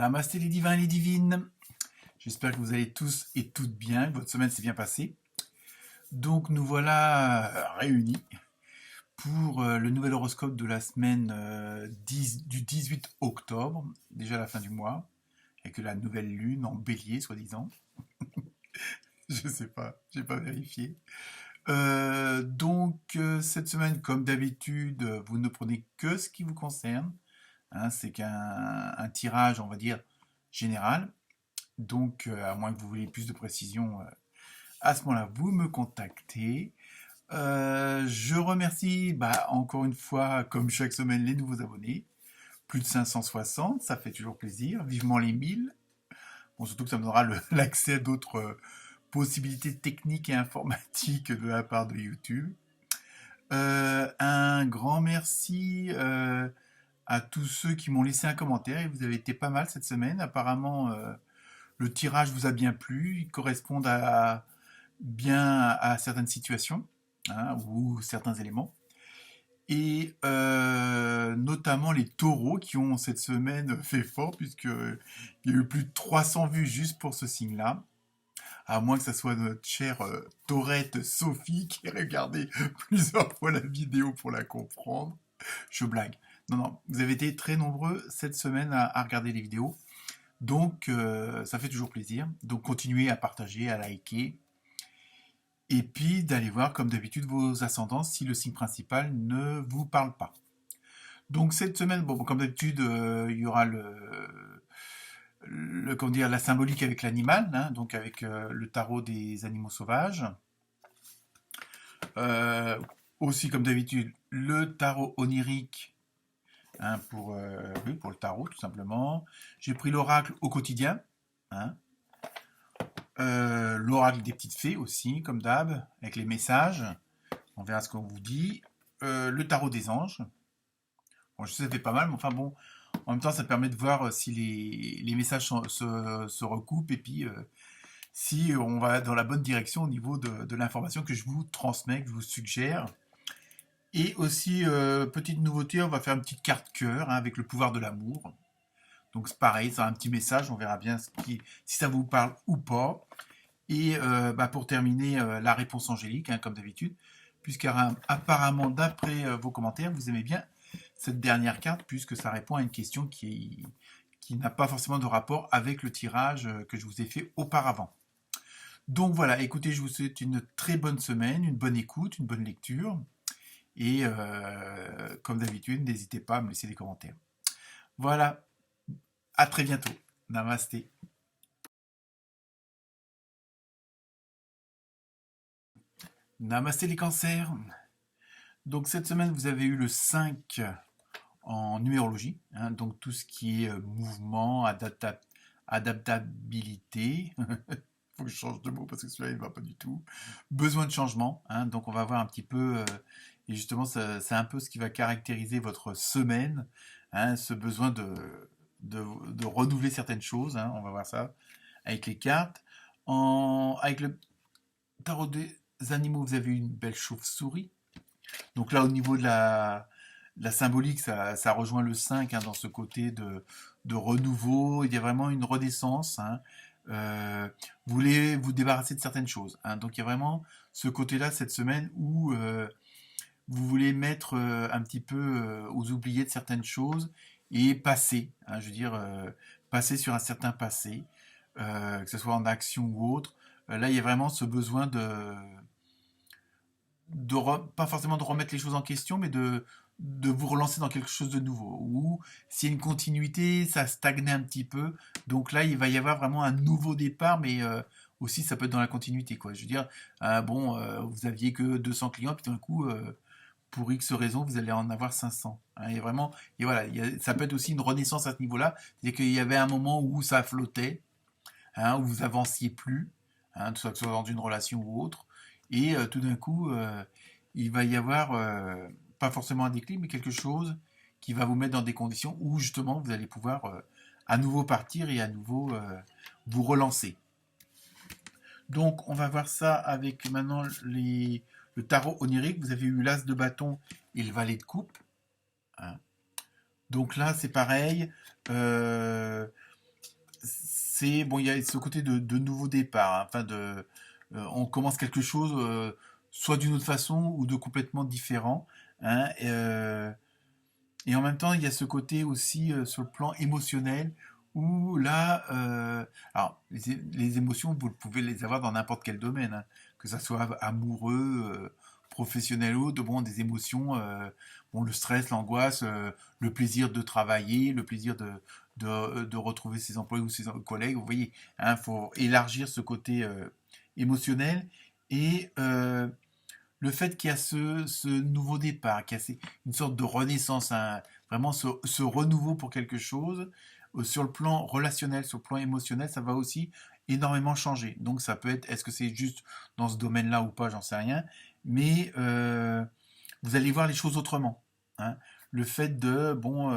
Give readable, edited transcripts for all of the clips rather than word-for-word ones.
Namasté les divins et les divines. J'espère que vous allez tous et toutes bien, que votre semaine s'est bien passée. Donc nous voilà réunis pour le nouvel horoscope de la semaine du 18 octobre, déjà la fin du mois, avec la nouvelle lune en bélier, soi-disant. Je sais pas, j'ai pas vérifié. Cette semaine, comme d'habitude, vous ne prenez que ce qui vous concerne. Hein, c'est qu'un tirage, on va dire, général. Donc, à moins que vous vouliez plus de précision, à ce moment-là, vous me contactez. Je remercie encore une fois, comme chaque semaine, les nouveaux abonnés. Plus de 560, ça fait toujours plaisir. Vivement les 1000. Bon, surtout que ça me donnera l'accès à d'autres possibilités techniques et informatiques de la part de YouTube. Un grand merci à tous ceux qui m'ont laissé un commentaire. Et vous avez été pas mal cette semaine. Apparemment, le tirage vous a bien plu. Il correspond bien à certaines situations, hein, ou certains éléments. Et notamment les taureaux qui ont cette semaine fait fort, puisqu'il y a eu plus de 300 vues juste pour ce signe-là. À moins que ce soit notre chère Taurette Sophie qui ait regardé plusieurs fois la vidéo pour la comprendre. Je blague. Non, non, vous avez été très nombreux cette semaine à regarder les vidéos. Donc, ça fait toujours plaisir. Donc, continuez à partager, à liker. Et puis, d'aller voir, comme d'habitude, vos ascendants si le signe principal ne vous parle pas. Donc, cette semaine, bon, comme d'habitude, il y aura comment dire, la symbolique avec l'animal, hein, donc avec le tarot des animaux sauvages. Euh, Aussi, comme d'habitude, le tarot onirique, hein, oui, pour le tarot, tout simplement. J'ai pris l'oracle au quotidien, hein. L'oracle des petites fées aussi, comme d'hab, avec les messages. On verra ce qu'on vous dit. Le tarot des anges. Bon, je sais, ça fait pas mal, mais enfin bon, en même temps, ça permet de voir si les messages se recoupent et puis si on va dans la bonne direction au niveau de l'information que je vous transmets, que je vous suggère. Et aussi, petite nouveauté, on va faire une petite carte cœur, hein, avec le pouvoir de l'amour. Donc c'est pareil, c'est un petit message, on verra bien si ça vous parle ou pas. Et pour terminer, la réponse angélique, hein, comme d'habitude, puisqu'apparemment, d'après vos commentaires, vous aimez bien cette dernière carte, puisque ça répond à une question qui n'a pas forcément de rapport avec le tirage que je vous ai fait auparavant. Donc voilà, écoutez, je vous souhaite une très bonne semaine, une bonne écoute, une bonne lecture. Et comme d'habitude, n'hésitez pas à me laisser des commentaires. Voilà, à très bientôt. Namasté. Namasté les cancers. Donc cette semaine, vous avez eu le 5 en numérologie, hein, donc tout ce qui est mouvement, adaptabilité. Faut que je change de mot parce que celui-là il ne va pas du tout. Besoin de changement, hein, donc on va voir un petit peu, et justement c'est un peu ce qui va caractériser votre semaine, hein, ce besoin de renouveler certaines choses, hein, on va voir ça avec les cartes. Avec le tarot des animaux, vous avez une belle chauve-souris. Donc là, au niveau de la symbolique, ça rejoint le 5, hein, dans ce côté de renouveau. Il y a vraiment une renaissance, hein. Vous voulez vous débarrasser de certaines choses, hein. Donc il y a vraiment ce côté-là cette semaine où vous voulez mettre un petit peu aux oubliés de certaines choses et passer, hein, je veux dire, passer sur un certain passé, que ce soit en action ou autre. Là, il y a vraiment ce besoin pas forcément de remettre les choses en question, mais de vous relancer dans quelque chose de nouveau. Ou s'il y a une continuité, ça stagne un petit peu. Donc là, il va y avoir vraiment un nouveau départ, mais aussi ça peut être dans la continuité, quoi. Je veux dire, vous aviez que 200 clients, puis d'un coup, pour X raisons, vous allez en avoir 500. Hein, et vraiment, et voilà, ça peut être aussi une renaissance à ce niveau-là. C'est-à-dire qu'il y avait un moment où ça flottait, hein, où vous avanciez plus, hein, que ce soit dans une relation ou autre, et tout d'un coup, il va y avoir, pas forcément un déclic, mais quelque chose qui va vous mettre dans des conditions où justement vous allez pouvoir à nouveau partir et à nouveau vous relancer. Donc on va voir ça avec maintenant le tarot onirique. Vous avez eu l'as de bâton et le valet de coupe, hein. Donc là c'est pareil. c'est bon, il y a ce côté de nouveau départ, hein, enfin on commence quelque chose, soit d'une autre façon ou de complètement différent, hein, et en même temps, il y a ce côté aussi sur le plan émotionnel où là, alors les émotions, vous pouvez les avoir dans n'importe quel domaine, hein, que ça soit amoureux, professionnel ou autre, bon, des émotions, bon, le stress, l'angoisse, le plaisir de travailler, le plaisir de retrouver ses employés ou ses collègues, vous voyez, il faut élargir ce côté émotionnel et le fait qu'il y a ce nouveau départ, qu'il y a une sorte de renaissance, vraiment ce renouveau pour quelque chose, sur le plan relationnel, sur le plan émotionnel, ça va aussi énormément changer. Donc ça peut être, est-ce que c'est juste dans ce domaine-là ou pas, j'en sais rien, mais vous allez voir les choses autrement, hein. Le fait de, bon,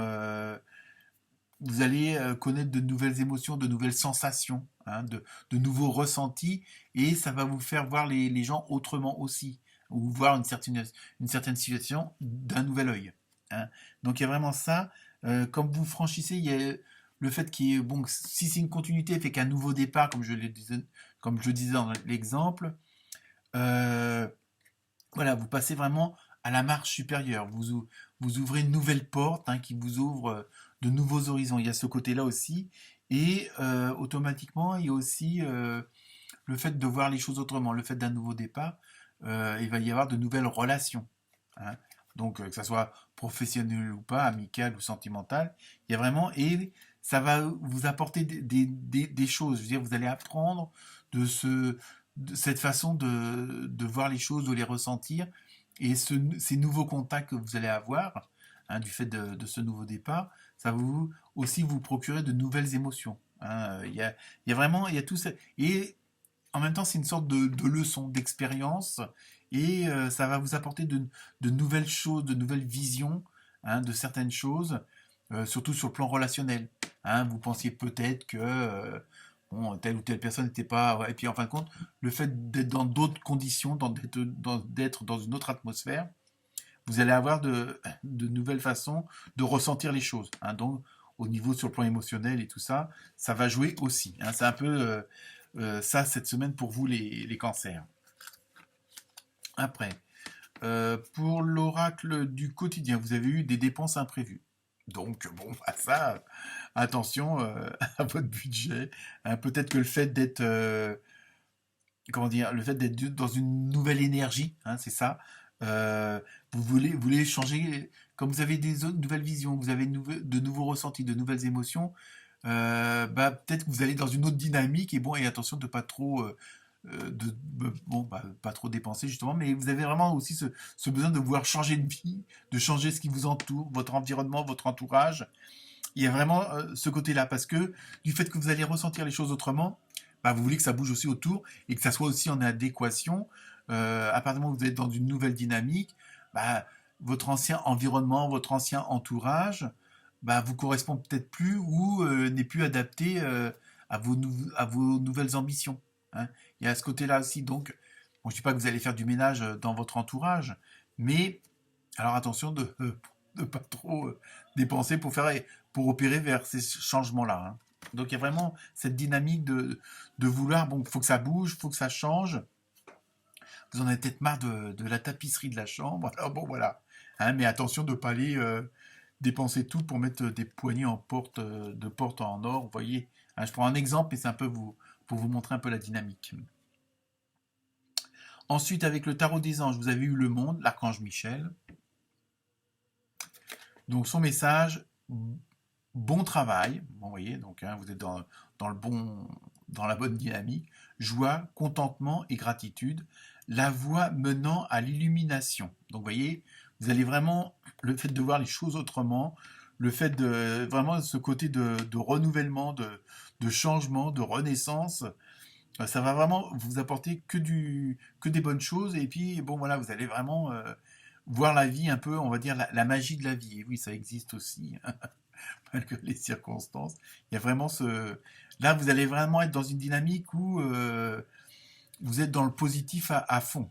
vous allez connaître de nouvelles émotions, de nouvelles sensations, hein, de nouveaux ressentis, et ça va vous faire voir les gens autrement aussi, ou voir une certaine situation d'un nouvel œil, hein. Donc il y a vraiment ça. Comme vous franchissez, il y a le fait qu'il y ait, bon, si c'est une continuité, fait qu'un nouveau départ, comme je le disais dans l'exemple, euh, voilà, vous passez vraiment à la marche supérieure. Vous ouvrez une nouvelle porte, hein, qui vous ouvre de nouveaux horizons. Il y a ce côté-là aussi. Et automatiquement, il y a aussi le fait de voir les choses autrement, le fait d'un nouveau départ. Il va y avoir de nouvelles relations, hein. Donc, que ça soit professionnel ou pas, amical ou sentimental, il y a vraiment. Et ça va vous apporter des choses. Je veux dire, vous allez apprendre de, de cette façon de voir les choses, de les ressentir. Et ces nouveaux contacts que vous allez avoir, hein, du fait de ce nouveau départ, ça va aussi vous procurer de nouvelles émotions, hein. Il y a vraiment, il y a tout ça. Et en même temps, c'est une sorte de leçon, d'expérience, et ça va vous apporter de nouvelles choses, de nouvelles visions, hein, de certaines choses, surtout sur le plan relationnel, hein. Vous pensiez peut-être que bon, telle ou telle personne n'était pas... ouais, et puis en fin de compte, le fait d'être dans d'autres conditions, d'être dans une autre atmosphère, vous allez avoir de nouvelles façons de ressentir les choses, hein. Donc, au niveau sur le plan émotionnel et tout ça, ça va jouer aussi, hein. C'est un peu ça cette semaine pour vous les cancers. Après, pour l'oracle du quotidien, vous avez eu des dépenses imprévues. Donc, bon, bah ça, attention à votre budget, hein. Peut-être que le fait d'être, comment dire, le fait d'être dans une nouvelle énergie, hein, c'est ça. Euh, vous voulez changer, comme vous avez des autres nouvelles visions, vous avez de nouveaux ressentis, de nouvelles émotions, bah, peut-être que vous allez dans une autre dynamique et bon, et attention de pas trop, bon, bah, pas trop dépenser justement, mais vous avez vraiment aussi ce besoin de vouloir changer de vie, de changer ce qui vous entoure, votre environnement, votre entourage. Il y a vraiment ce côté-là, parce que du fait que vous allez ressentir les choses autrement, bah, vous voulez que ça bouge aussi autour et que ça soit aussi en adéquation. À partir du moment où vous êtes dans une nouvelle dynamique, bah, votre ancien environnement, votre ancien entourage, bah, vous correspond peut-être plus ou n'est plus adapté à vos nouvelles ambitions, hein. Il y a ce côté-là aussi. Donc, bon, je ne dis pas que vous allez faire du ménage dans votre entourage, mais alors attention de ne pas trop dépenser pour opérer vers ces changements-là, hein. Donc il y a vraiment cette dynamique de vouloir, bon, il faut que ça bouge, il faut que ça change. Vous en avez peut-être marre de la tapisserie de la chambre. Alors bon, voilà, hein, mais attention de ne pas aller dépenser tout pour mettre des poignées de porte en or. Vous voyez, hein, je prends un exemple, mais c'est un peu pour vous montrer un peu la dynamique. Ensuite, avec le tarot des anges, vous avez eu le monde, l'archange Michel. Donc son message, bon travail, vous voyez, donc hein, vous êtes dans la bonne dynamique, joie, contentement et gratitude, la voie menant à l'illumination. Donc vous voyez, vous allez vraiment, le fait de voir les choses autrement, le fait de vraiment ce côté de renouvellement, de changement, de renaissance, ça va vraiment vous apporter que des bonnes choses. Et puis bon voilà, vous allez vraiment voir la vie un peu, on va dire la magie de la vie. Et oui, ça existe aussi, hein, malgré les circonstances. Il y a vraiment ce... Là, vous allez vraiment être dans une dynamique où vous êtes dans le positif à fond.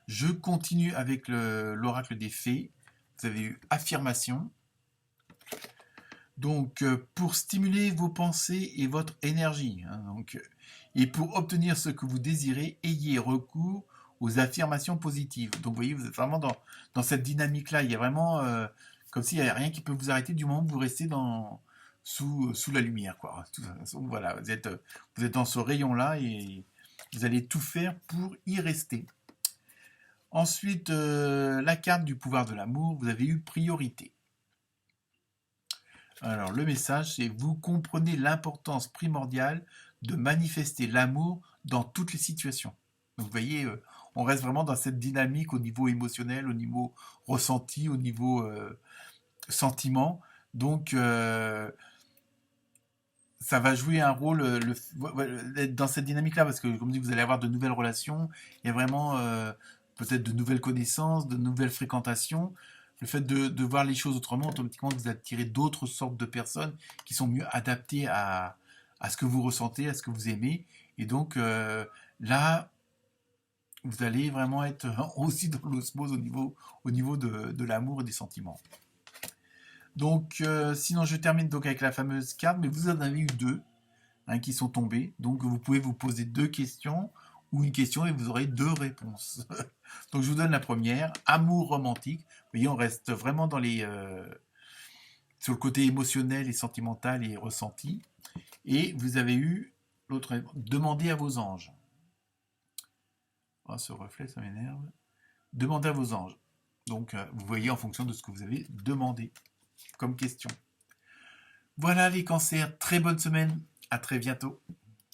Je continue avec l'oracle des fées. Vous avez eu affirmation. Donc, pour stimuler vos pensées et votre énergie, hein, et pour obtenir ce que vous désirez, ayez recours aux affirmations positives. Donc, vous voyez, vous êtes vraiment dans cette dynamique-là. Il y a vraiment, comme s'il n'y a rien qui peut vous arrêter du moment où vous restez sous la lumière, quoi. De toute façon, voilà, vous êtes dans ce rayon-là et vous allez tout faire pour y rester. Ensuite, la carte du pouvoir de l'amour, vous avez eu priorité. Alors, le message, c'est vous comprenez l'importance primordiale de manifester l'amour dans toutes les situations. Donc, vous voyez, on reste vraiment dans cette dynamique au niveau émotionnel, au niveau ressenti, au niveau sentiment. Donc, ça va jouer un rôle d'être dans cette dynamique-là, parce que, comme dit, vous allez avoir de nouvelles relations, il y a vraiment peut-être de nouvelles connaissances, de nouvelles fréquentations. Le fait de voir les choses autrement, automatiquement, vous attirez d'autres sortes de personnes qui sont mieux adaptées à ce que vous ressentez, à ce que vous aimez. Et donc, là, vous allez vraiment être aussi dans l'osmose au niveau de l'amour et des sentiments. Donc, sinon, je termine donc avec la fameuse carte, mais vous en avez eu deux, hein, qui sont tombées. Donc, vous pouvez vous poser deux questions ou une question et vous aurez deux réponses. Donc, je vous donne la première. Amour romantique. Vous voyez, on reste vraiment sur le côté émotionnel et sentimental et ressenti. Et vous avez eu l'autre réponse. Demandez à vos anges. Oh, ce reflet, ça m'énerve. Demandez à vos anges. Donc, vous voyez en fonction de ce que vous avez demandé comme question. Voilà les cancers, très bonne semaine, à très bientôt.